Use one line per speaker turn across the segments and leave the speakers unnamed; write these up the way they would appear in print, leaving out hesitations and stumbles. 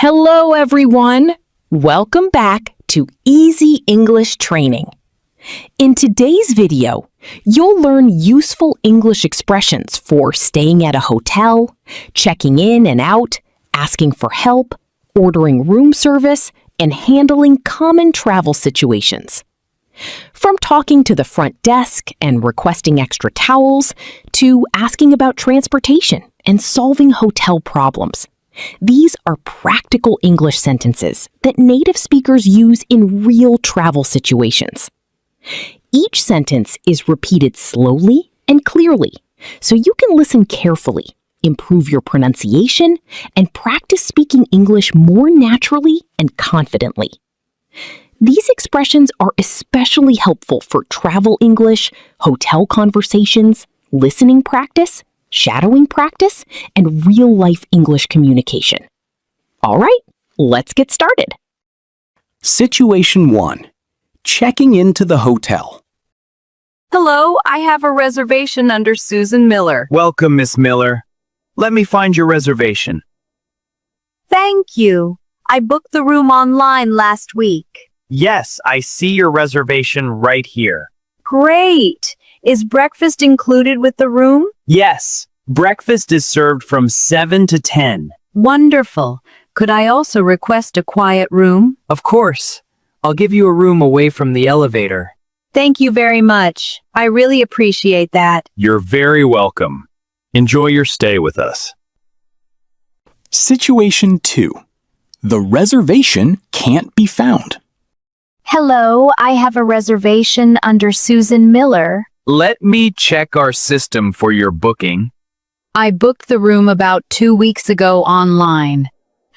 Hello, everyone. Welcome back to Easy English Training. In today's video, you'll learn useful English expressions for staying at a hotel, checking in and out, asking for help, ordering room service, and handling common travel situations. From talking to the front desk and requesting extra towels to asking about transportation and solving hotel problems. These are practical English sentences that native speakers use in real travel situations. Each sentence is repeated slowly and clearly, so you can listen carefully, improve your pronunciation, and practice speaking English more naturally and confidently. These expressions are especially helpful for travel English, hotel conversations, listening practice, shadowing practice, and real-life English communication. All right, let's get started.
Situation 1. Checking into the hotel.
Hello, I have a reservation under Susan Miller.
Welcome, Miss Miller. Let me find your reservation.
Thank you. I booked the room online last week.
Yes, I see your reservation right here.
Great. Is breakfast included with the room?
Yes, breakfast is served from 7 to 10.
Wonderful. Could I also request a quiet room?
Of course. I'll give you a room away from the elevator.
Thank you very much. I really appreciate that.
You're very welcome. Enjoy your stay with us.
Situation 2. The reservation can't be found.
Hello, I have a reservation under Susan Miller.
Let me check our system for your booking.
I booked the room about 2 weeks ago online.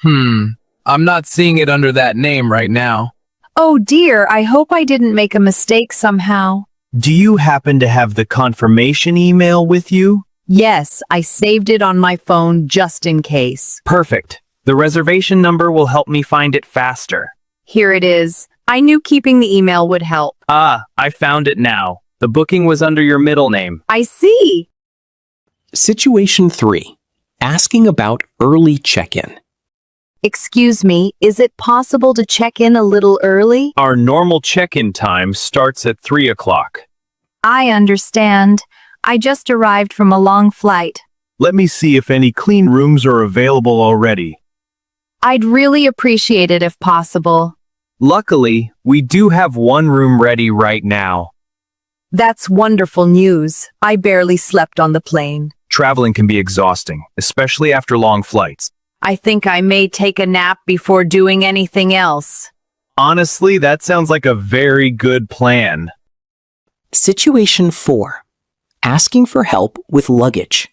I'm not seeing it under that name right now.
Oh dear, I hope I didn't make a mistake somehow.
Do you happen to have the confirmation email with you?
Yes, I saved it on my phone just in case.
Perfect. The reservation number will help me find it faster.
Here it is. I knew keeping the email would help.
Ah, I found it now. The booking was under your middle name.
I see.
Situation 3. Asking about early check-in.
Excuse me, is it possible to check in a little early?
Our normal check-in time starts at 3 o'clock.
I understand. I just arrived from a long flight.
Let me see if any clean rooms are available already.
I'd really appreciate it if possible.
Luckily, we do have one room ready right now.
That's wonderful news. I barely slept on the plane.
Traveling can be exhausting, especially after long flights.
I think I may take a nap before doing anything else.
Honestly, that sounds like a very good plan.
Situation 4. Asking for help with luggage.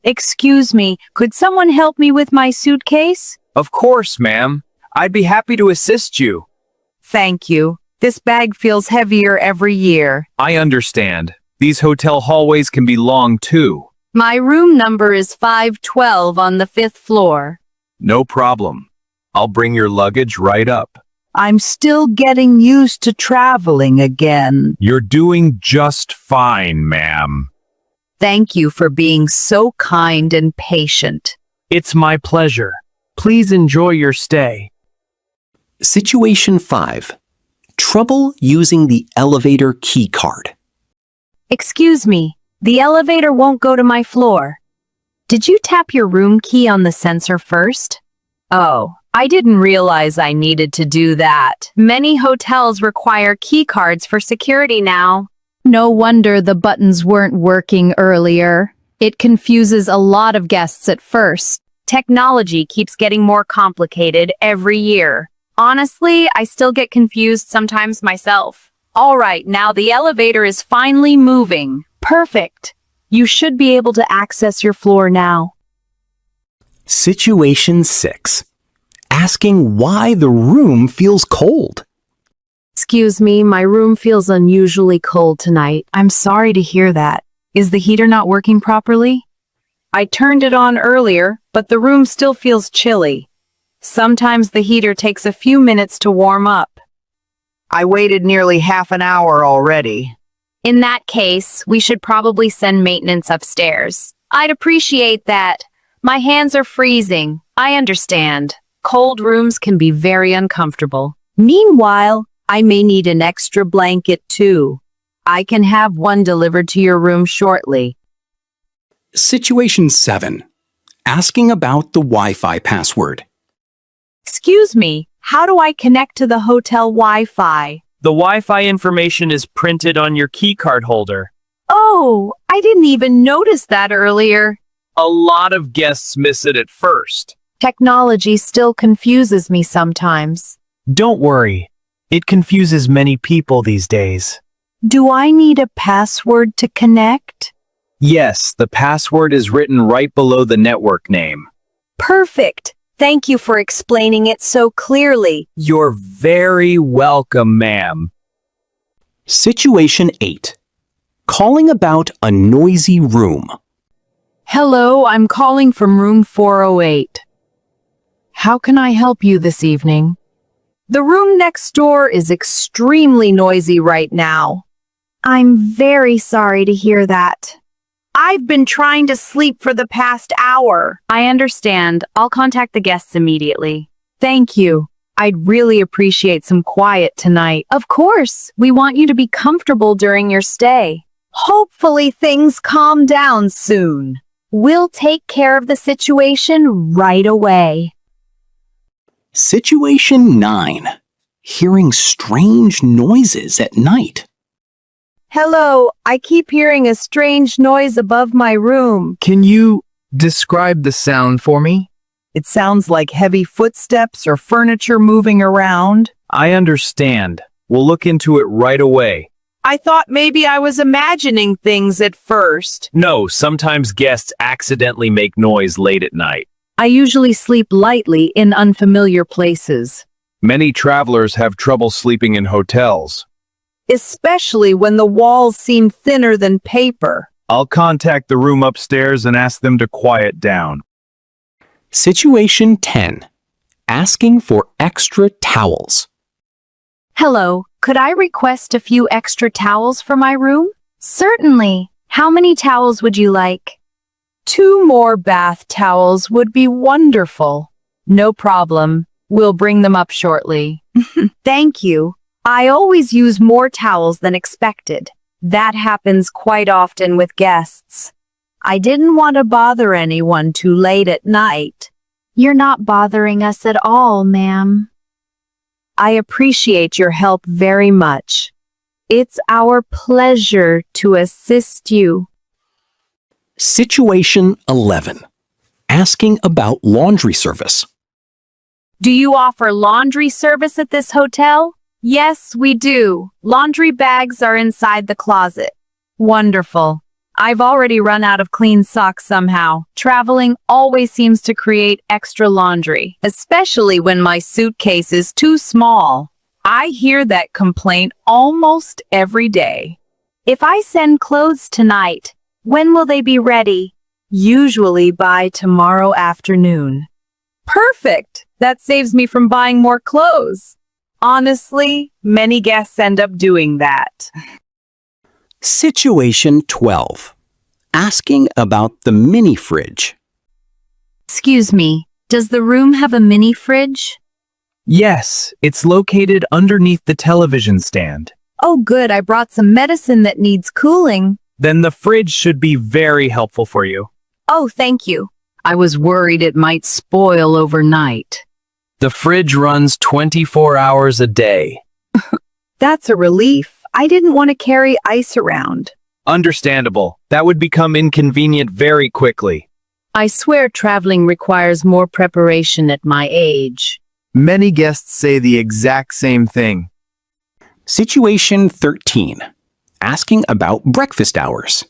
Excuse me, could someone help me with my suitcase?
Of course, ma'am. I'd be happy to assist you.
Thank you. This bag feels heavier every year.
I understand. These hotel hallways can be long too.
My room number is 512 on the 5th floor.
No problem. I'll bring your luggage right up.
I'm still getting used to traveling again.
You're doing just fine, ma'am.
Thank you for being so kind and patient.
It's my pleasure. Please enjoy your stay.
Situation 5. Trouble using the elevator key card.
Excuse me, the elevator won't go to my floor. Did you tap your room key on the sensor first? Oh, I didn't realize I needed to do that. Many hotels require key cards for security now. No wonder the buttons weren't working earlier. It confuses a lot of guests at first. Technology keeps getting more complicated every year. Honestly, I still get confused sometimes myself. All right, now the elevator is finally moving. Perfect. You should be able to access your floor now.
Situation 6. Asking why the room feels cold.
Excuse me, my room feels unusually cold tonight. I'm sorry to hear that. Is the heater not working properly? I turned it on earlier, but the room still feels chilly. Sometimes the heater takes a few minutes to warm up.
I waited nearly half an hour already.
In that case, we should probably send maintenance upstairs. I'd appreciate that. My hands are freezing. I understand. Cold rooms can be very uncomfortable. Meanwhile, I may need an extra blanket too. I can have one delivered to your room shortly.
Situation 7. Asking about the Wi-Fi password.
Excuse me, how do I connect to the hotel Wi-Fi?
The Wi-Fi information is printed on your keycard holder.
Oh, I didn't even notice that earlier.
A lot of guests miss it at first.
Technology still confuses me sometimes.
Don't worry. It confuses many people these days.
Do I need a password to connect?
Yes, the password is written right below the network name.
Perfect. Thank you for explaining it so clearly.
You're very welcome, ma'am.
Situation 8. Calling about a noisy room.
Hello, I'm calling from room 408. How can I help you this evening? The room next door is extremely noisy right now.
I'm very sorry to hear that.
I've been trying to sleep for the past hour. I understand. I'll contact the guests immediately. Thank you. I'd really appreciate some quiet tonight. Of course, we want you to be comfortable during your stay. Hopefully things calm down soon.
We'll take care of the situation right away.
Situation 9. Hearing strange noises at night.
Hello, I keep hearing a strange noise above my room.
Can you describe the sound for me?
It sounds like heavy footsteps or furniture moving around.
I understand. We'll look into it right away.
I thought maybe I was imagining things at first.
No, sometimes guests accidentally make noise late at night.
I usually sleep lightly in unfamiliar places,
Many travelers have trouble sleeping in hotels.
Especially when the walls seem thinner than paper.
I'll contact the room upstairs and ask them to quiet down.
Situation 10. Asking for extra towels.
Hello, could I request a few extra towels for my room?
Certainly. How many towels would you like?
2 more bath towels would be wonderful. No problem. We'll bring them up shortly. Thank you. I always use more towels than expected. That happens quite often with guests. I didn't want to bother anyone too late at night.
You're not bothering us at all, ma'am.
I appreciate your help very much. It's our pleasure to assist you.
Situation 11. Asking about laundry service.
Do you offer laundry service at this hotel? Yes, we do. Laundry bags are inside the closet. Wonderful. I've already run out of clean socks somehow. Traveling always seems to create extra laundry, especially when my suitcase is too small. I hear that complaint almost every day.
If I send clothes tonight, when will they be ready?
Usually by tomorrow afternoon. Perfect! That saves me from buying more clothes. Honestly, many guests end up doing that.
Situation 12. Asking about the mini fridge.
Excuse me, does the room have a mini fridge?
Yes, it's located underneath the television stand.
Oh good, I brought some medicine that needs cooling.
Then the fridge should be very helpful for you.
Oh, thank you. I was worried it might spoil overnight.
The fridge runs 24 hours a day.
That's a relief. I didn't want to carry ice around.
Understandable. That would become inconvenient very quickly.
I swear traveling requires more preparation at my age.
Many guests say the exact same thing.
Situation 13. Asking about breakfast hours.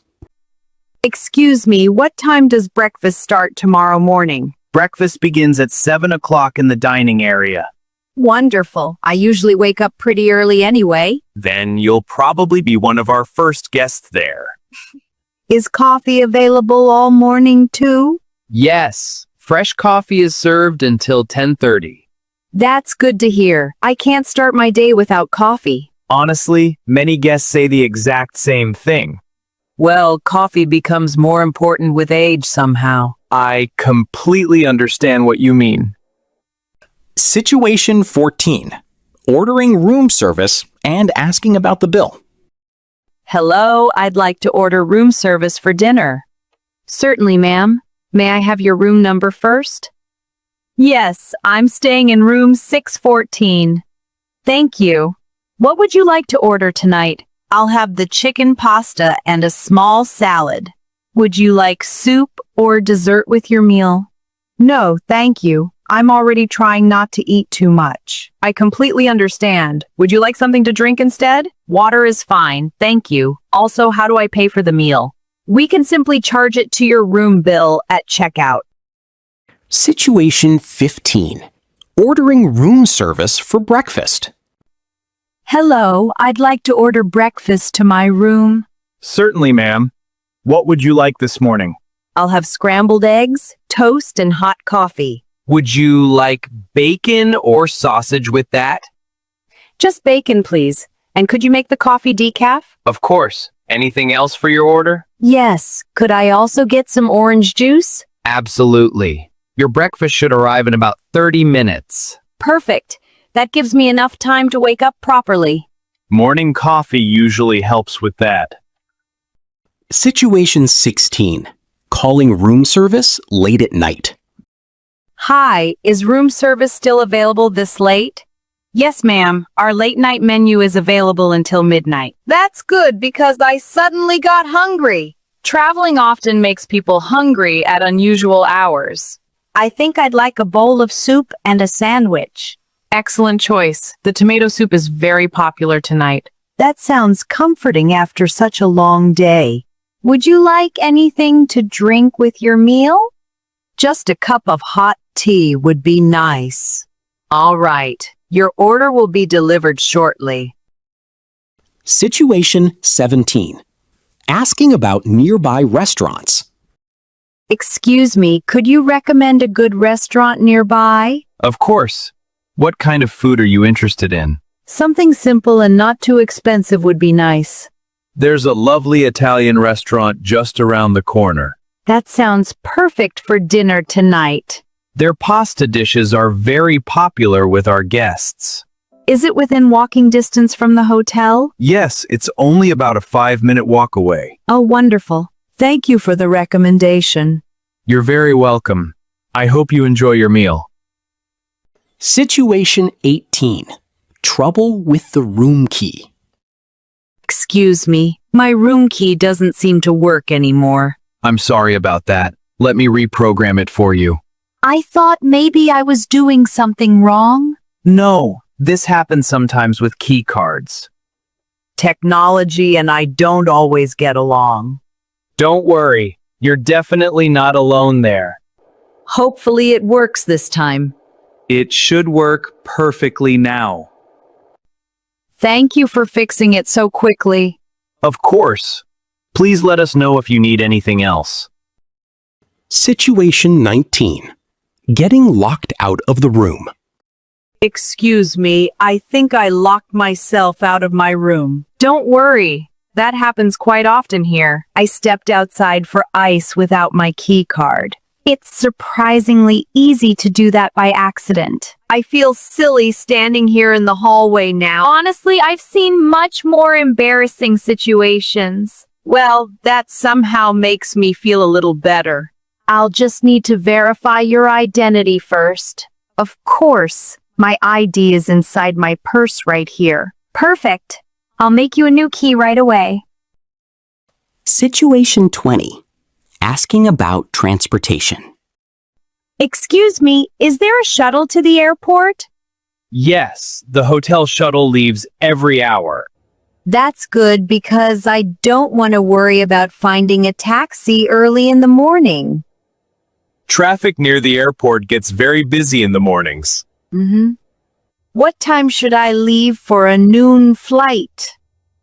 Excuse me, what time does breakfast start tomorrow morning?
Breakfast begins at 7 o'clock in the dining area.
Wonderful. I usually wake up pretty early anyway.
Then you'll probably be one of our first guests there.
Is coffee available all morning too?
Yes, fresh coffee is served until 10:30.
That's good to hear. I can't start my day without coffee.
Honestly, many guests say the exact same thing.
Well, coffee becomes more important with age somehow.
I completely understand what you mean.
Situation 14. Ordering room service and asking about the bill.
Hello, I'd like to order room service for dinner. Certainly, ma'am. May I have your room number first? Yes, I'm staying in room 614. Thank you. What would you like to order tonight? I'll have the chicken pasta and a small salad. Would you like soup or dessert with your meal?
No, thank you. I'm already trying not to eat too much.
I completely understand. Would you like something to drink instead? Water is fine, thank you. Also, how do I pay for the meal? We can simply charge it to your room bill at checkout.
Situation 15. Ordering room service for breakfast.
Hello, I'd like to order breakfast to my room.
Certainly, ma'am. What would you like this morning?
I'll have scrambled eggs, toast, and hot coffee.
Would you like bacon or sausage with that?
Just bacon, please. And could you make the coffee decaf?
Of course. Anything else for your order?
Yes. Could I also get some orange juice?
Absolutely. Your breakfast should arrive in about 30 minutes.
Perfect. That gives me enough time to wake up properly.
Morning coffee usually helps with that.
Situation 16. Calling room service late at night.
Hi, is room service still available this late? Yes, ma'am. Our late night menu is available until midnight.
That's good because I suddenly got hungry.
Traveling often makes people hungry at unusual hours.
I think I'd like a bowl of soup and a sandwich.
Excellent choice. The tomato soup is very popular tonight.
That sounds comforting after such a long day. Would you like anything to drink with your meal? Just a cup of hot tea would be nice.
All right. Your order will be delivered shortly.
Situation 17. Asking about nearby restaurants.
Excuse me, could you recommend a good restaurant nearby?
Of course. What kind of food are you interested in?
Something simple and not too expensive would be nice.
There's a lovely Italian restaurant just around the corner.
That sounds perfect for dinner tonight.
Their pasta dishes are very popular with our guests.
Is it within walking distance from the hotel?
Yes, it's only about a 5-minute walk away.
Oh, wonderful.
Thank you for the recommendation.
You're very welcome. I hope you enjoy your meal.
Situation 18. Trouble with the room key.
Excuse me, my room key doesn't seem to work anymore.
I'm sorry about that. Let me reprogram it for you.
I thought maybe I was doing something wrong.
No, this happens sometimes with key cards.
Technology and I don't always get along.
Don't worry, you're definitely not alone there.
Hopefully it works this time.
It should work perfectly now.
Thank you for fixing it so quickly.
Of course. Please let us know if you need anything else.
Situation 19. Getting locked out of the room.
Excuse me, I think I locked myself out of my room.
Don't worry. That happens quite often here. I stepped outside for ice without my key card.
It's surprisingly easy to do that by accident.
I feel silly standing here in the hallway now.
Honestly, I've seen much more embarrassing situations.
Well, that somehow makes me feel a little better.
I'll just need to verify your identity first. Of course, my ID is inside my purse right here. Perfect. I'll make you a new key right away.
Situation 20. Asking about transportation.
Excuse me, is there a shuttle to the airport?
Yes, the hotel shuttle leaves every hour.
That's good because I don't want to worry about finding a taxi early in the morning.
Traffic near the airport gets very busy in the mornings.
What time should I leave for a noon flight?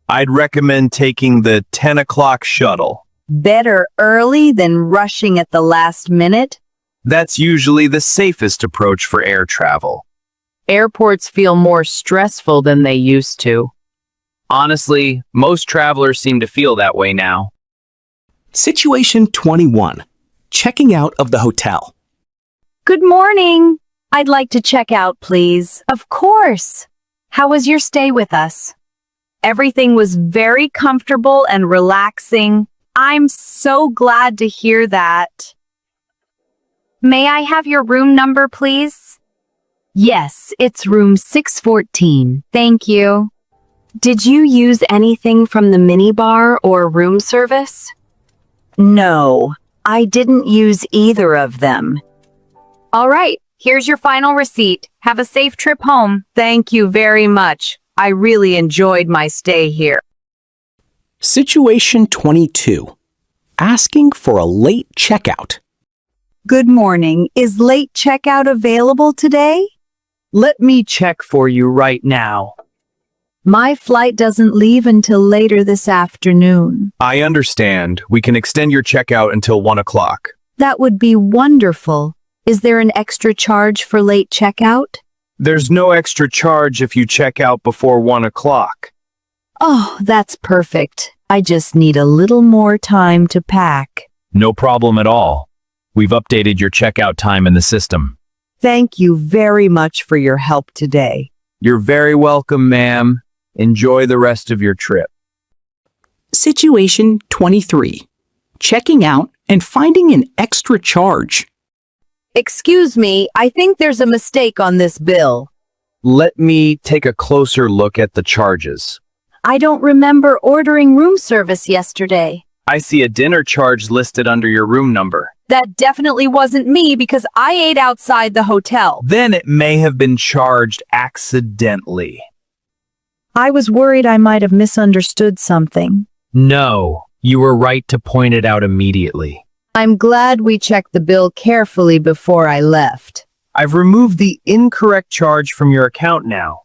I'd recommend taking the 10 o'clock shuttle.
Better early than rushing at the last minute?
That's usually the safest approach for air travel.
Airports feel more stressful than they used to.
Honestly, most travelers seem to feel that way now.
Situation 21. Checking out of the hotel.
Good morning.
I'd like to check out, please.
Of course. How was your stay with us?
Everything was very comfortable and relaxing.
I'm so glad to hear that. May I have your room number, please?
Yes, it's room 614.
Thank you.
Did you use anything from the minibar or room service?
No, I didn't use either of them.
All right, here's your final receipt. Have a safe trip home.
Thank you very much. I really enjoyed my stay here.
Situation 22. Asking for a late checkout.
Good morning. Is late checkout available today?
Let me check for you right now.
My flight doesn't leave until later this afternoon.
I understand. We can extend your checkout until 1 o'clock.
That would be wonderful. Is there an extra charge for late checkout?
There's no extra charge if you check out before 1 o'clock.
Oh, that's perfect. I just need a little more time to pack.
No problem at all. We've updated your checkout time in the system.
Thank you very much for your help today.
You're very welcome, ma'am. Enjoy the rest of your trip.
Situation 23. Checking out and finding an extra charge.
Excuse me, I think there's a mistake on this bill.
Let me take a closer look at the charges.
I don't remember ordering room service yesterday.
I see a dinner charge listed under your room number.
That definitely wasn't me because I ate outside the hotel.
Then it may have been charged accidentally.
I was worried I might have misunderstood something.
No, you were right to point it out immediately.
I'm glad we checked the bill carefully before I left.
I've removed the incorrect charge from your account now.